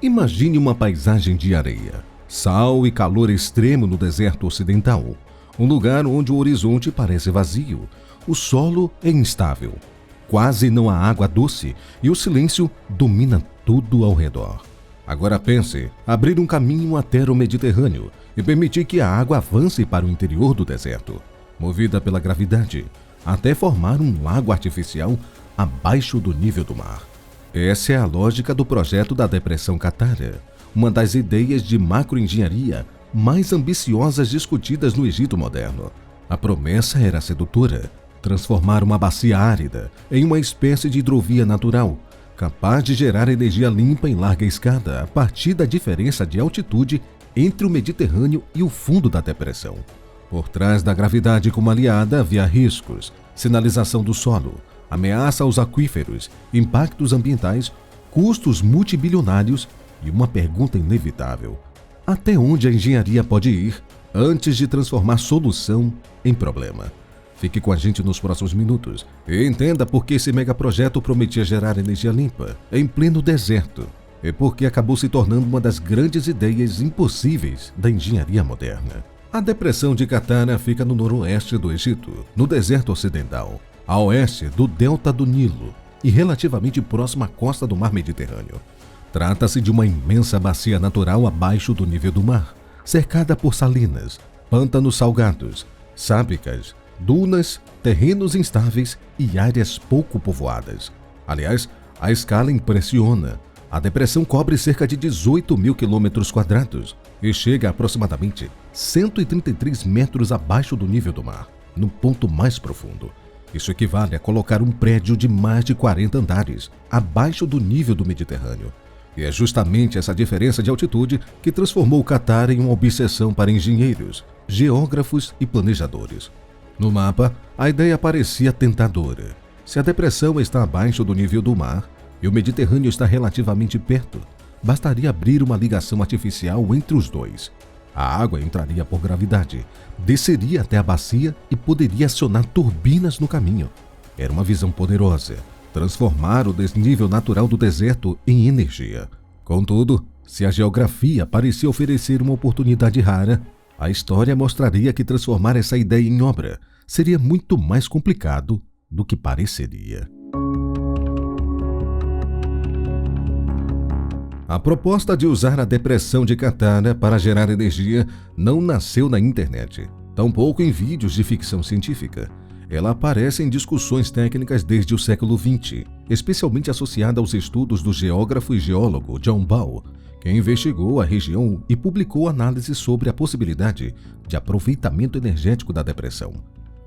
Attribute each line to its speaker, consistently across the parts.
Speaker 1: Imagine uma paisagem de areia, sal e calor extremo no deserto ocidental. Um lugar onde o horizonte parece vazio, o solo é instável, quase não há água doce e o silêncio domina tudo ao redor. Agora pense, abrir um caminho até o Mediterrâneo e permitir que a água avance para o interior do deserto, movida pela gravidade, até formar um lago artificial abaixo do nível do mar. Essa é a lógica do projeto da Depressão Qattara, uma das ideias de macroengenharia mais ambiciosas discutidas no Egito moderno. A promessa era sedutora: transformar uma bacia árida em uma espécie de hidrovia natural, capaz de gerar energia limpa em larga escala a partir da diferença de altitude entre o Mediterrâneo e o fundo da depressão. Por trás da gravidade como aliada havia riscos, sinalização do solo, ameaça aos aquíferos, impactos ambientais, custos multibilionários e uma pergunta inevitável: até onde a engenharia pode ir antes de transformar solução em problema? Fique com a gente nos próximos minutos e entenda por que esse megaprojeto prometia gerar energia limpa em pleno deserto e por que acabou se tornando uma das grandes ideias impossíveis da engenharia moderna. A Depressão de Qattara fica no noroeste do Egito, no deserto ocidental, a oeste do delta do Nilo e relativamente próxima à costa do mar Mediterrâneo. Trata-se de uma imensa bacia natural abaixo do nível do mar, cercada por salinas, pântanos salgados, sábicas, dunas, terrenos instáveis e áreas pouco povoadas. Aliás, a escala impressiona. A depressão cobre cerca de 18 mil quilômetros quadrados e chega a aproximadamente 133 metros abaixo do nível do mar, no ponto mais profundo. Isso equivale a colocar um prédio de mais de 40 andares abaixo do nível do Mediterrâneo. E é justamente essa diferença de altitude que transformou Qattara em uma obsessão para engenheiros, geógrafos e planejadores. No mapa, a ideia parecia tentadora. Se a depressão está abaixo do nível do mar e o Mediterrâneo está relativamente perto, bastaria abrir uma ligação artificial entre os dois. A água entraria por gravidade, desceria até a bacia e poderia acionar turbinas no caminho. Era uma visão poderosa: transformar o desnível natural do deserto em energia. Contudo, se a geografia parecia oferecer uma oportunidade rara, a história mostraria que transformar essa ideia em obra seria muito mais complicado do que pareceria. A proposta de usar a Depressão de Qattara para gerar energia não nasceu na internet, tampouco em vídeos de ficção científica. Ela aparece em discussões técnicas desde o século XX, especialmente associada aos estudos do geógrafo e geólogo John Ball, que investigou a região e publicou análises sobre a possibilidade de aproveitamento energético da depressão.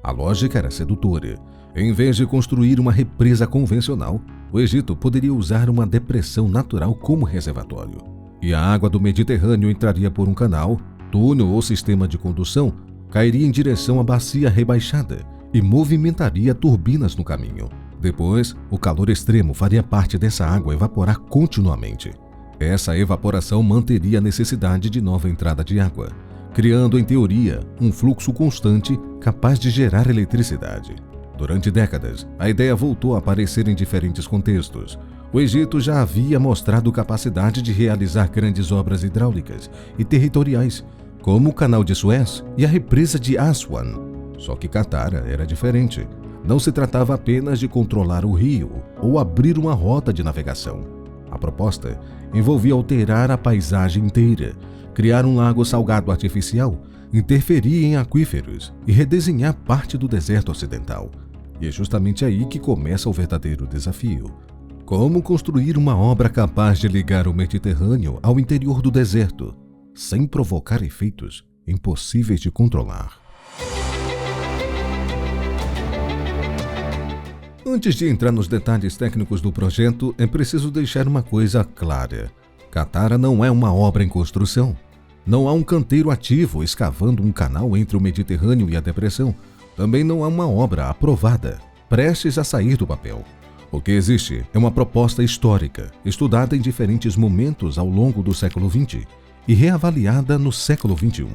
Speaker 1: A lógica era sedutora. Em vez de construir uma represa convencional, o Egito poderia usar uma depressão natural como reservatório. E a água do Mediterrâneo entraria por um canal, túnel ou sistema de condução, cairia em direção à bacia rebaixada e movimentaria turbinas no caminho. Depois, o calor extremo faria parte dessa água evaporar continuamente. Essa evaporação manteria a necessidade de nova entrada de água, criando, em teoria, um fluxo constante capaz de gerar eletricidade. Durante décadas, a ideia voltou a aparecer em diferentes contextos. O Egito já havia mostrado capacidade de realizar grandes obras hidráulicas e territoriais, como o Canal de Suez e a represa de Aswan. Só que Qattara era diferente. Não se tratava apenas de controlar o rio ou abrir uma rota de navegação. A proposta envolvia alterar a paisagem inteira, criar um lago salgado artificial, interferir em aquíferos e redesenhar parte do deserto ocidental. E é justamente aí que começa o verdadeiro desafio: como construir uma obra capaz de ligar o Mediterrâneo ao interior do deserto, sem provocar efeitos impossíveis de controlar. Antes de entrar nos detalhes técnicos do projeto, é preciso deixar uma coisa clara: Qattara não é uma obra em construção. Não há um canteiro ativo escavando um canal entre o Mediterrâneo e a depressão. Também não há uma obra aprovada, prestes a sair do papel. O que existe é uma proposta histórica, estudada em diferentes momentos ao longo do século XX e reavaliada no século XXI.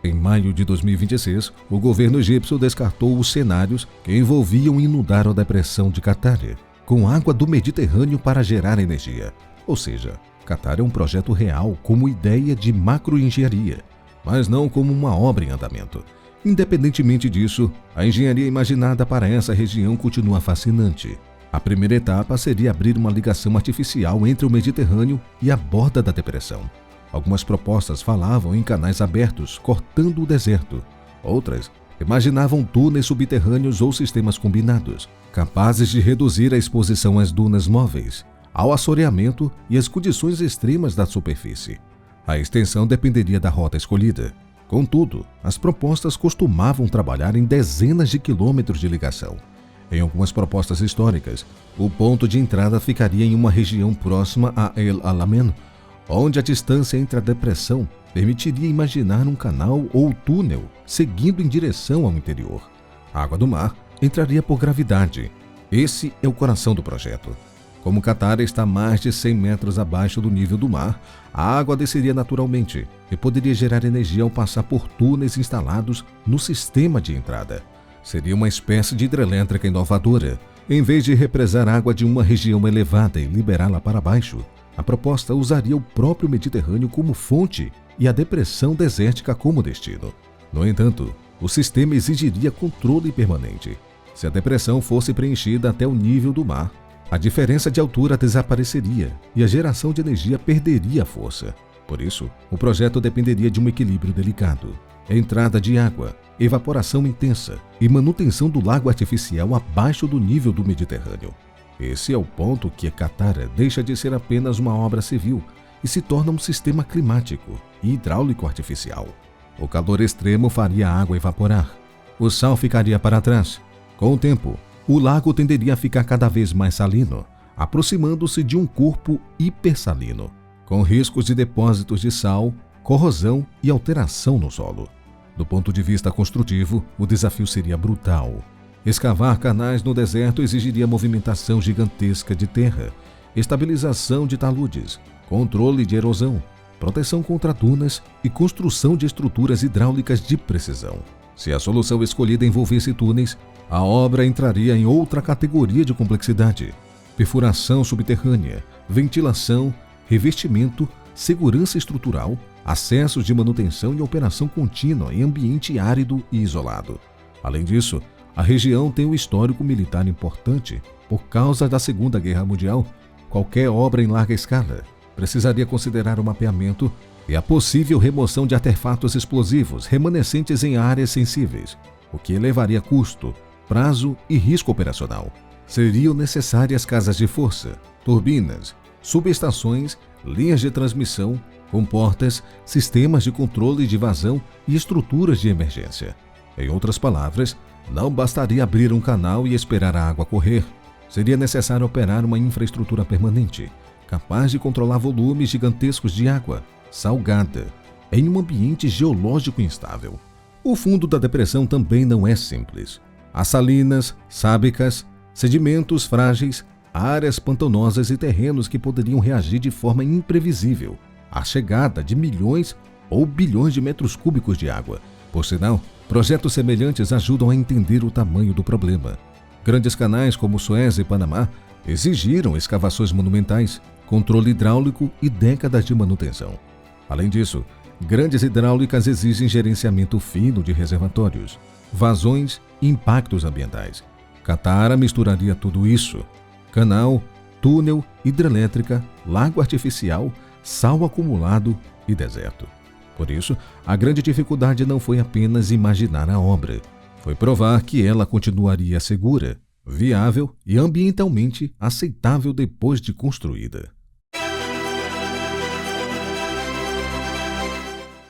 Speaker 1: Em maio de 2026, o governo egípcio descartou os cenários que envolviam inundar a depressão de Qattara com água do Mediterrâneo para gerar energia. Ou seja, Qatar é um projeto real como ideia de macroengenharia, mas não como uma obra em andamento. Independentemente disso, a engenharia imaginada para essa região continua fascinante. A primeira etapa seria abrir uma ligação artificial entre o Mediterrâneo e a borda da depressão. Algumas propostas falavam em canais abertos, cortando o deserto. Outras imaginavam túneis subterrâneos ou sistemas combinados, capazes de reduzir a exposição às dunas móveis, ao assoreamento e às condições extremas da superfície. A extensão dependeria da rota escolhida. Contudo, as propostas costumavam trabalhar em dezenas de quilômetros de ligação. Em algumas propostas históricas, o ponto de entrada ficaria em uma região próxima a El Alamein, onde a distância entre a depressão permitiria imaginar um canal ou túnel seguindo em direção ao interior. A água do mar entraria por gravidade. Esse é o coração do projeto. Como Qatar está mais de 100 metros abaixo do nível do mar, a água desceria naturalmente e poderia gerar energia ao passar por túneis instalados no sistema de entrada. Seria uma espécie de hidrelétrica inovadora. Em vez de represar água de uma região elevada e liberá-la para baixo, a proposta usaria o próprio Mediterrâneo como fonte e a depressão desértica como destino. No entanto, o sistema exigiria controle permanente. Se a depressão fosse preenchida até o nível do mar, a diferença de altura desapareceria e a geração de energia perderia força. Por isso, o projeto dependeria de um equilíbrio delicado. Entrada de água, evaporação intensa e manutenção do lago artificial abaixo do nível do Mediterrâneo. Esse é o ponto que Qatar deixa de ser apenas uma obra civil e se torna um sistema climático e hidráulico artificial. O calor extremo faria a água evaporar. O sal ficaria para trás. Com o tempo, o lago tenderia a ficar cada vez mais salino, aproximando-se de um corpo hipersalino, com riscos de depósitos de sal, corrosão e alteração no solo. Do ponto de vista construtivo, o desafio seria brutal. Escavar canais no deserto exigiria movimentação gigantesca de terra, estabilização de taludes, controle de erosão, proteção contra dunas e construção de estruturas hidráulicas de precisão. Se a solução escolhida envolvesse túneis, a obra entraria em outra categoria de complexidade: perfuração subterrânea, ventilação, revestimento, segurança estrutural, acessos de manutenção e operação contínua em ambiente árido e isolado. Além disso, a região tem um histórico militar importante. Por causa da Segunda Guerra Mundial, qualquer obra em larga escala precisaria considerar o mapeamento e a possível remoção de artefatos explosivos remanescentes em áreas sensíveis, o que elevaria custo, prazo e risco operacional. Seriam necessárias casas de força, turbinas, subestações, linhas de transmissão, comportas, sistemas de controle de vazão e estruturas de emergência. Em outras palavras, não bastaria abrir um canal e esperar a água correr. Seria necessário operar uma infraestrutura permanente, capaz de controlar volumes gigantescos de água salgada em um ambiente geológico instável. O fundo da depressão também não é simples. Há salinas, sábicas, sedimentos frágeis, áreas pantanosas e terrenos que poderiam reagir de forma imprevisível à chegada de milhões ou bilhões de metros cúbicos de água. Por sinal, projetos semelhantes ajudam a entender o tamanho do problema. Grandes canais como Suez e Panamá exigiram escavações monumentais, controle hidráulico e décadas de manutenção. Além disso, grandes hidráulicas exigem gerenciamento fino de reservatórios, vazões e impactos ambientais. Qatar misturaria tudo isso: canal, túnel, hidrelétrica, lago artificial, sal acumulado e deserto. Por isso, a grande dificuldade não foi apenas imaginar a obra, foi provar que ela continuaria segura, viável e ambientalmente aceitável depois de construída.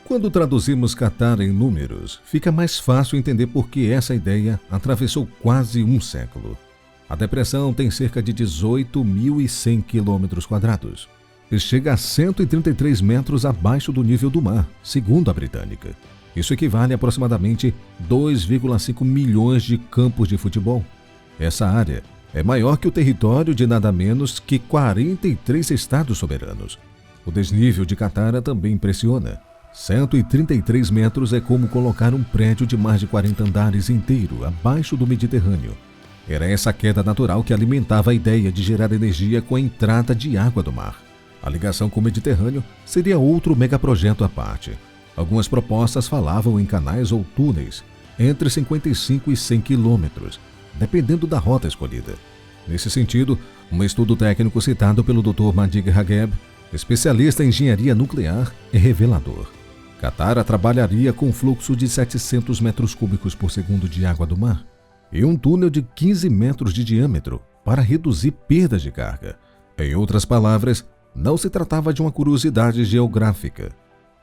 Speaker 1: Quando traduzimos Qatar em números, fica mais fácil entender por que essa ideia atravessou quase um século. A depressão tem cerca de 18.100 km² e chega a 133 metros abaixo do nível do mar, segundo a britânica. Isso equivale a aproximadamente 2,5 milhões de campos de futebol. Essa área é maior que o território de nada menos que 43 estados soberanos. O desnível de Qatar também impressiona. 133 metros é como colocar um prédio de mais de 40 andares inteiro abaixo do Mediterrâneo. Era essa queda natural que alimentava a ideia de gerar energia com a entrada de água do mar. A ligação com o Mediterrâneo seria outro megaprojeto à parte. Algumas propostas falavam em canais ou túneis entre 55 e 100 quilômetros, dependendo da rota escolhida. Nesse sentido, um estudo técnico citado pelo Dr. Madig Hageb, especialista em engenharia nuclear, é revelador. Qatar trabalharia com fluxo de 700 metros cúbicos por segundo de água do mar e um túnel de 15 metros de diâmetro para reduzir perdas de carga. Em outras palavras, não se tratava de uma curiosidade geográfica,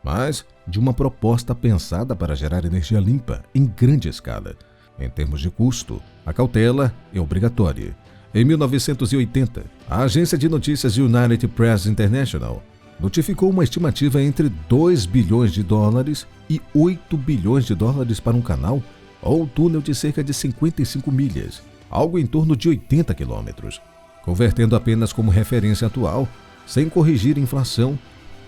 Speaker 1: mas de uma proposta pensada para gerar energia limpa em grande escala. Em termos de custo, a cautela é obrigatória. Em 1980, a agência de notícias United Press International notificou uma estimativa entre 2 bilhões de dólares e 8 bilhões de dólares para um canal ou túnel de cerca de 55 milhas, algo em torno de 80 quilômetros. Convertendo apenas como referência atual, sem corrigir a inflação,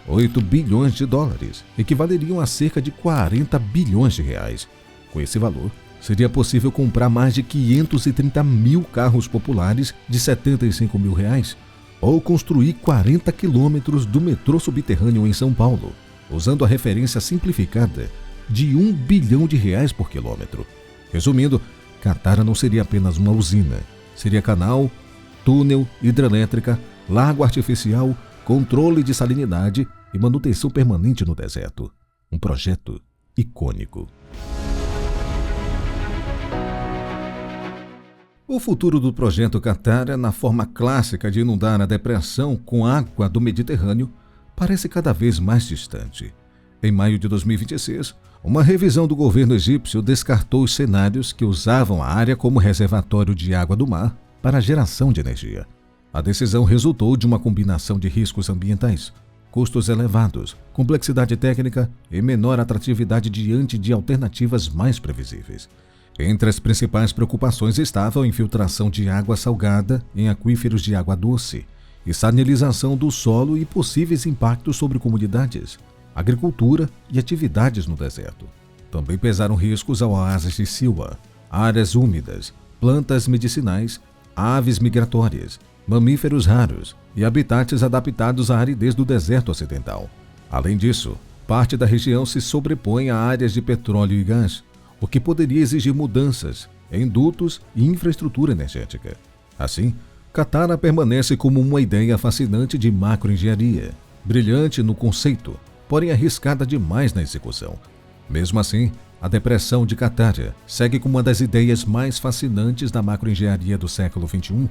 Speaker 1: 8 bilhões de dólares equivaleriam a cerca de 40 bilhões de reais. Com esse valor, seria possível comprar mais de 530 mil carros populares de 75 mil reais, ou construir 40 quilômetros do metrô subterrâneo em São Paulo, usando a referência simplificada de 1 bilhão de reais por quilômetro. Resumindo, Qatar não seria apenas uma usina, seria canal, túnel, hidrelétrica, lago artificial, controle de salinidade e manutenção permanente no deserto. Um projeto icônico. O futuro do projeto Qatar, na forma clássica de inundar a depressão com água do Mediterrâneo, parece cada vez mais distante. Em maio de 2026, uma revisão do governo egípcio descartou os cenários que usavam a área como reservatório de água do mar para a geração de energia. A decisão resultou de uma combinação de riscos ambientais, custos elevados, complexidade técnica e menor atratividade diante de alternativas mais previsíveis. Entre as principais preocupações estavam a infiltração de água salgada em aquíferos de água doce e salinização do solo e possíveis impactos sobre comunidades, agricultura e atividades no deserto. Também pesaram riscos ao oásis de Silwa, áreas úmidas, plantas medicinais, aves migratórias, mamíferos raros e habitats adaptados à aridez do deserto ocidental. Além disso, parte da região se sobrepõe a áreas de petróleo e gás, o que poderia exigir mudanças em dutos e infraestrutura energética. Assim, Qatar permanece como uma ideia fascinante de macroengenharia, brilhante no conceito, porém arriscada demais na execução. Mesmo assim, a depressão de Qatar segue como uma das ideias mais fascinantes da macroengenharia do século XXI.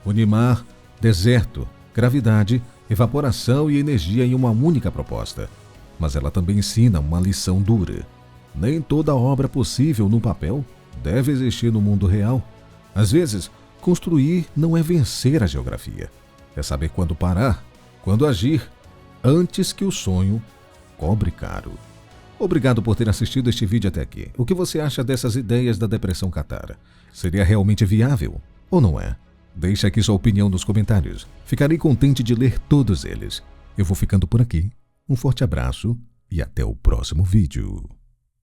Speaker 1: Une mar, deserto, gravidade, evaporação e energia em uma única proposta. Mas ela também ensina uma lição dura. Nem toda obra possível no papel deve existir no mundo real. Às vezes, construir não é vencer a geografia. É saber quando parar, quando agir, antes que o sonho cobre caro. Obrigado por ter assistido este vídeo até aqui. O que você acha dessas ideias da depressão Qatar? Seria realmente viável ou não é? Deixe aqui sua opinião nos comentários. Ficarei contente de ler todos eles. Eu vou ficando por aqui. Um forte abraço e até o próximo vídeo.